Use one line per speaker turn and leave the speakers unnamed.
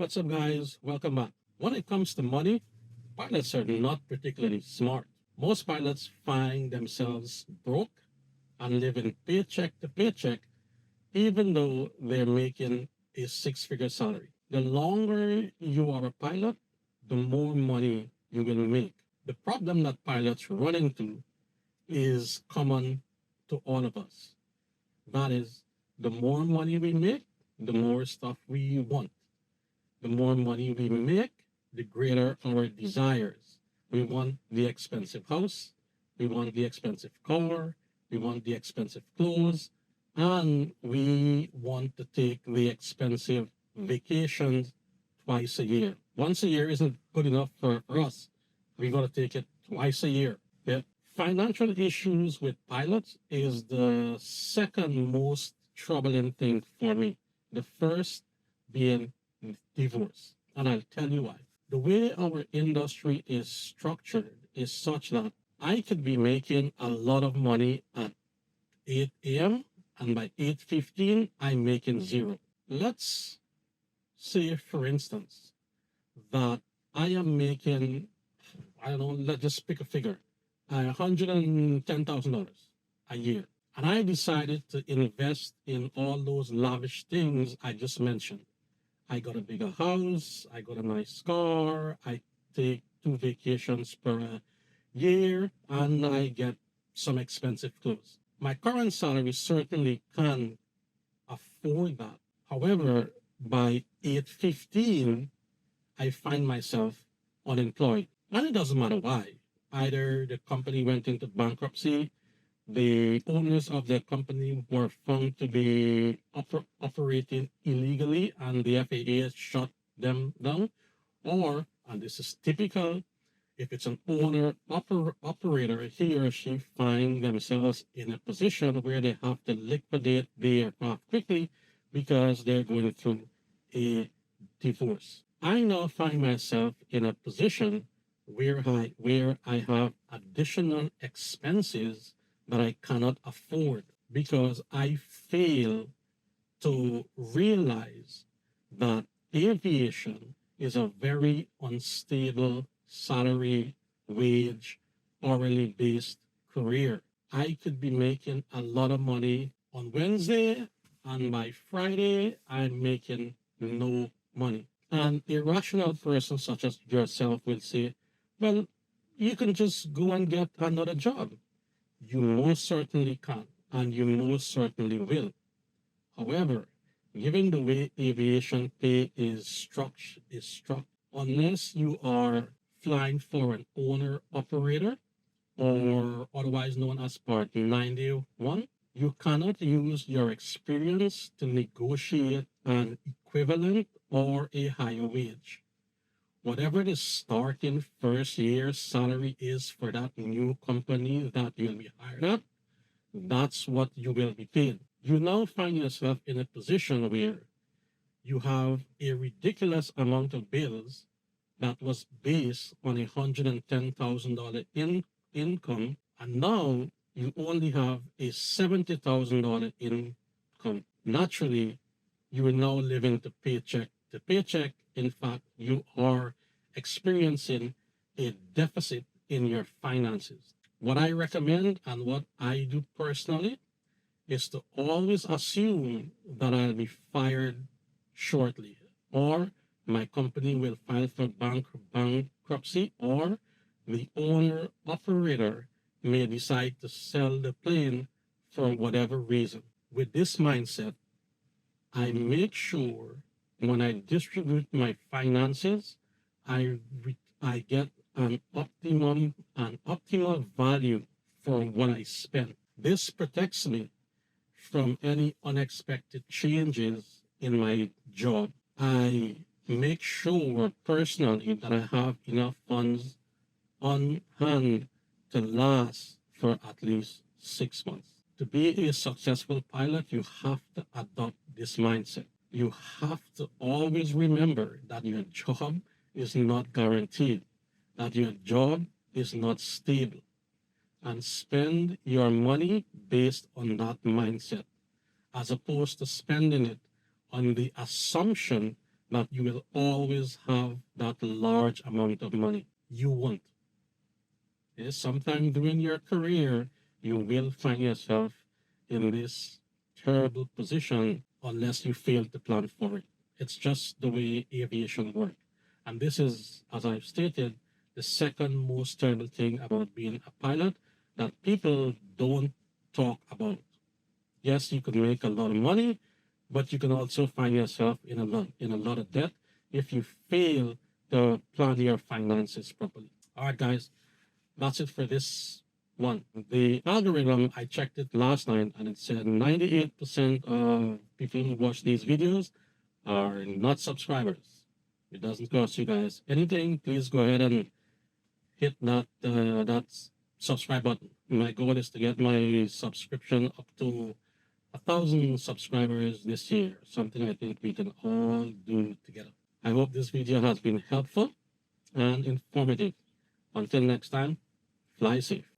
What's up, guys? Welcome back. When it comes to money, pilots are not particularly smart. Most pilots find themselves broke and living paycheck to paycheck, even though they're making a six-figure salary. The longer you are a pilot, the more money you will make. The problem that pilots run into is common to all of us. That is, the more money we make, the more stuff we want. The more money we make, the greater our desires. We want the expensive house, we want the expensive car, we want the expensive clothes, and we want to take the expensive vacations twice a year. Once a year isn't good enough for us. We got to take it twice a year. Yeah. Financial issues with pilots is the second most troubling thing for me. The first being divorce. And I'll tell you why. The way our industry is structured is such that I could be making a lot of money at 8 a.m. and by 8:15 I'm making zero. Let's say, for instance, that I am making, I don't know, let's just pick a figure, $110,000 a year. And I decided to invest in all those lavish things I just mentioned. I got a bigger house, I got a nice car, I take 2 vacations per year, and I get some expensive clothes. My current salary certainly can afford that. However, by 8:15, I find myself unemployed. And it doesn't matter why. Either the company went into bankruptcy, the owners of the company were found to be operating illegally and the FAA shut them down, or, and this is typical, if it's an owner operator, he or she find themselves in a position where they have to liquidate the aircraft quickly because they're going through a divorce. I now find myself in a position where I have additional expenses that I cannot afford because I fail to realize that aviation is a very unstable salary, wage, hourly based career. I could be making a lot of money on Wednesday, and by Friday, I'm making no money. An irrational person such as yourself will say, well, you can just go and get another job. You most certainly can, and you most certainly will. However, given the way aviation pay is struck, unless you are flying for an owner operator or otherwise known as Part 91, you cannot use your experience to negotiate an equivalent or a higher wage. Whatever the starting first year salary is for that new company that you'll be hired at, that's what you will be paid. You now find yourself in a position where you have a ridiculous amount of bills that was based on $110,000 income, and now you only have a $70,000 income. Naturally, you are now living to paycheck to paycheck. In fact, you are experiencing a deficit in your finances. What I recommend and what I do personally is to always assume that I'll be fired shortly, or my company will file for bankruptcy, or the owner operator may decide to sell the plane for whatever reason. With this mindset, I make sure when I distribute my finances, I get an optimal value for what I spend. This protects me from any unexpected changes in my job. I make sure personally that I have enough funds on hand to last for at least 6 months. To be a successful pilot, you have to adopt this mindset. You have to always remember that your job is not guaranteed, that your job is not stable, and spend your money based on that mindset, as opposed to spending it on the assumption that you will always have that large amount of money. You won't. Yes, sometime during your career, you will find yourself in this terrible position unless you fail to plan for it. It's just the way aviation works. And this is, as I've stated, the second most terrible thing about being a pilot that people don't talk about. Yes, you could make a lot of money, but you can also find yourself in a lot of debt if you fail to plan your finances properly. All right, guys, that's it for this one. The algorithm, I checked it last night and it said 98% of people who watch these videos are not subscribers. It doesn't cost you guys anything. Please go ahead and hit that subscribe button. My goal is to get my subscription up to 1,000 subscribers this year. Something I think we can all do together. I hope this video has been helpful and informative. Until next time, fly safe.